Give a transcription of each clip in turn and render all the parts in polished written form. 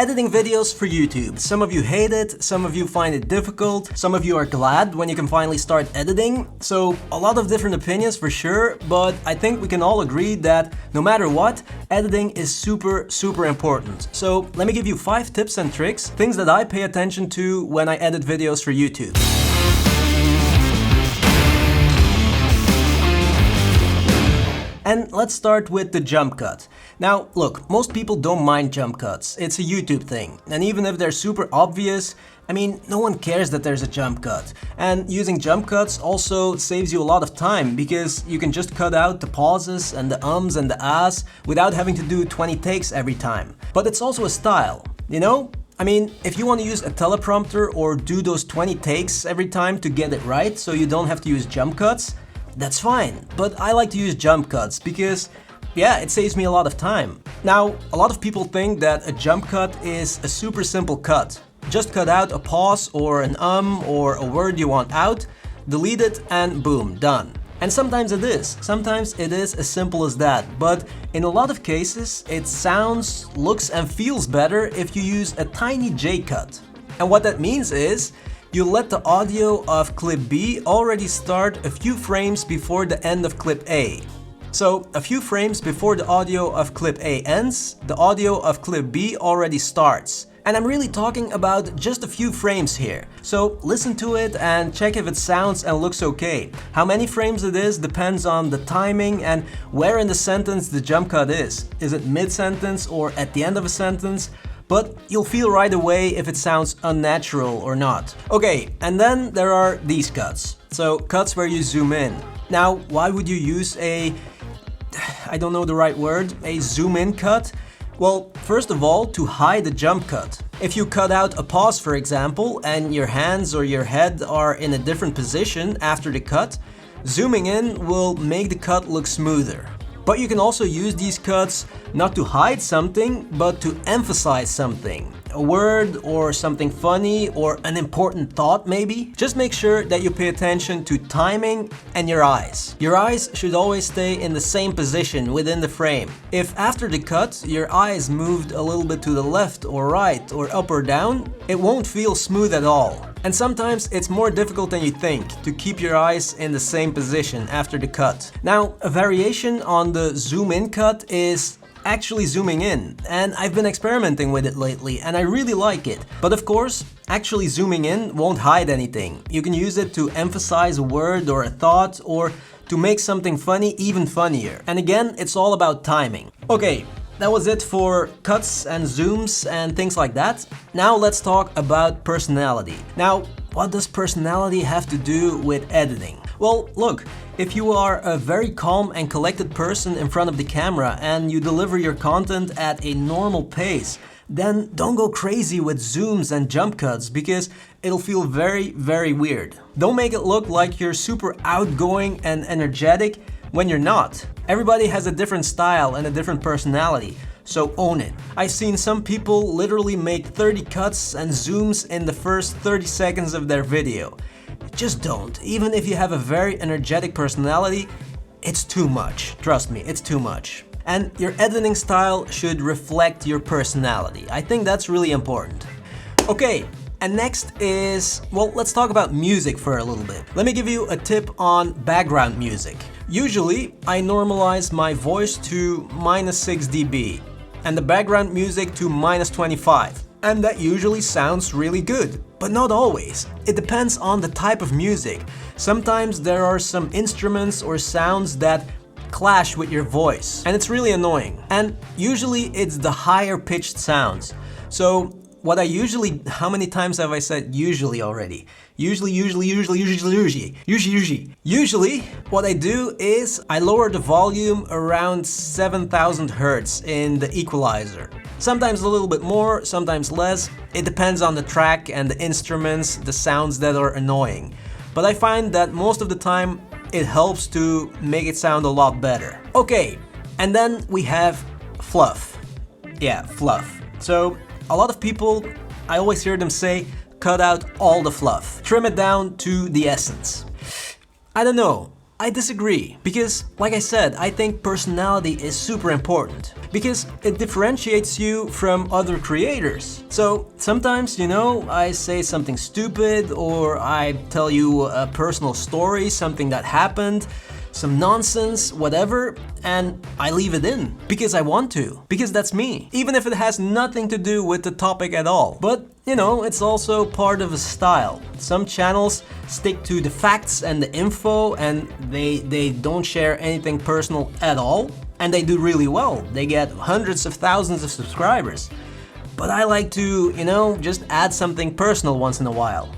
Editing videos for YouTube. Some of you hate it, some of you find it difficult, some of you are glad when you can finally start editing. So a lot of different opinions for sure, but I think we can all agree that no matter what, editing is super important. So let me give you 5 tips and tricks, things that I pay attention to when I edit videos for YouTube. And let's start with the jump cut. Now, look, most people don't mind jump cuts. It's a YouTube thing. And even if they're super obvious, I mean, no one cares that there's a jump cut. And using jump cuts also saves you a lot of time because you can just cut out the pauses and the ums and the ahs without having to do 20 takes every time. But it's also a style, you know? I mean, if you want to use a teleprompter or do those 20 takes every time to get it right so you don't have to use jump cuts, that's fine, but I like to use jump cuts because, yeah, it saves me a lot of time. Now, a lot of people think that a jump cut is a super simple cut. Just cut out a pause or an or a word you want out, delete it, and boom, done. And sometimes it is. Sometimes it is as simple as that, but in a lot of cases, it sounds, looks, and feels better if you use a tiny J-cut. And what that means is, you let the audio of clip B already start a few frames before the end of clip A. So, a few frames before the audio of clip A ends, the audio of clip B already starts. And I'm really talking about just a few frames here. So, listen to it and check if it sounds and looks okay. How many frames it is depends on the timing and where in the sentence the jump cut is. Is it mid-sentence or at the end of a sentence? But you'll feel right away if it sounds unnatural or not. Okay, and then there are these cuts. So, cuts where you zoom in. Now, why would you use I don't know the right word, a zoom in cut? Well, first of all, to hide the jump cut. If you cut out a pause, for example, and your hands or your head are in a different position after the cut, zooming in will make the cut look smoother. But you can also use these cuts not to hide something, but to emphasize something. A word or something funny or an important thought maybe. Just make sure that you pay attention to timing and your eyes. Your eyes should always stay in the same position within the frame. If after the cut your eyes moved a little bit to the left or right or up or down, it won't feel smooth at all. And sometimes it's more difficult than you think to keep your eyes in the same position after the cut. Now, a variation on the zoom in cut is actually zooming in, and I've been experimenting with it lately and I really like it. But of course, actually zooming in won't hide anything. You can use it to emphasize a word or a thought or to make something funny even funnier. And again, it's all about timing. Okay. That was it for cuts and zooms and things like that. Now let's talk about personality. Now, what does personality have to do with editing? Well, look, if you are a very calm and collected person in front of the camera and you deliver your content at a normal pace, then don't go crazy with zooms and jump cuts because it'll feel very weird. Don't make it look like you're super outgoing and energetic when you're not. Everybody has a different style and a different personality, so own it. I've seen some people literally make 30 cuts and zooms in the first 30 seconds of their video. Just don't. Even if you have a very energetic personality, it's too much. Trust me, it's too much. And your editing style should reflect your personality. I think that's really important. Okay. And next is, well, let's talk about music for a little bit. Let me give you a tip on background music. Usually, I normalize my voice to -6 dB and the background music to -25. And that usually sounds really good, but not always. It depends on the type of music. Sometimes there are some instruments or sounds that clash with your voice, and it's really annoying. And usually it's the higher pitched sounds. So what I usually, how many times have I said usually already? Usually, what I do is I lower the volume around 7,000 Hertz in the equalizer. Sometimes a little bit more, sometimes less. It depends on the track and the instruments, the sounds that are annoying. But I find that most of the time it helps to make it sound a lot better. Okay, and then we have fluff. Yeah, fluff. So a lot of people, I always hear them say, cut out all the fluff. Trim it down to the essence. I don't know. I disagree, because like I said, I think personality is super important, because it differentiates you from other creators. So sometimes, you know, I say something stupid, or I tell you a personal story, something that happened, some nonsense, whatever, and I leave it in because I want to, because that's me, even if it has nothing to do with the topic at all. But you know, it's also part of a style. Some channels stick to the facts and the info, and they don't share anything personal at all, and they do really well. They get hundreds of thousands of subscribers. But I like to, you know, just add something personal once in a while,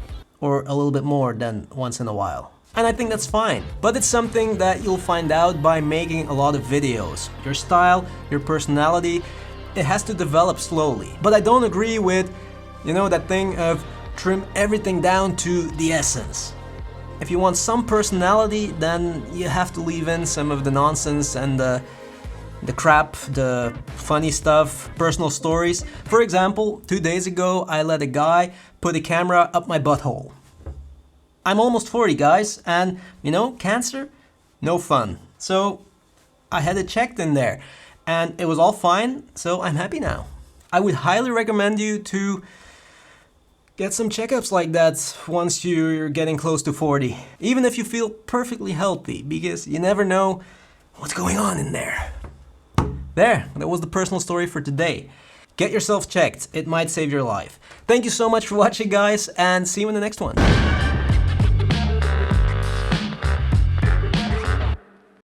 or a little bit more than once in a while. And I think that's fine. But it's something that you'll find out by making a lot of videos. Your style, your personality, it has to develop slowly. But I don't agree with, you know, that thing of trim everything down to the essence. If you want some personality, then you have to leave in some of the nonsense and the crap, the funny stuff, personal stories. For example, 2 days ago, I let a guy put a camera up my butthole. I'm almost 40, guys, and you know, cancer? No fun. So I had it checked in there, and it was all fine, so I'm happy now. I would highly recommend you to get some checkups like that once you're getting close to 40. Even if you feel perfectly healthy, because you never know what's going on in there. There, that was the personal story for today. Get yourself checked, it might save your life. Thank you so much for watching, guys, and see you in the next one.